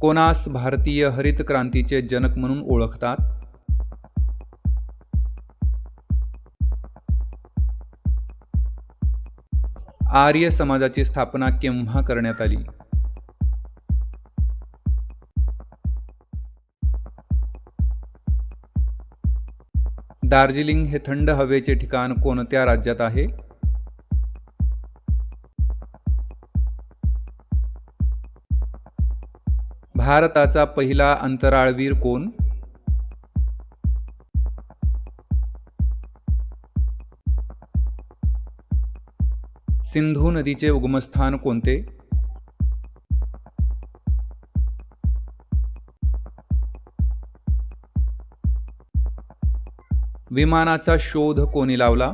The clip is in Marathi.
कोणास भारतीय हरित क्रांतीचे जनक म्हणून ओळखतात? आर्य समाजाची स्थापना केव्हा करण्यात आली? दार्जिलिंग हे थंड हवेचे ठिकाण कोणत्या राज्यात आहे? भारताचा पहिला अंतराळवीर कोण? सिंधू नदीचे उगमस्थान कोणते? विमानाचा शोध कोणी लावला?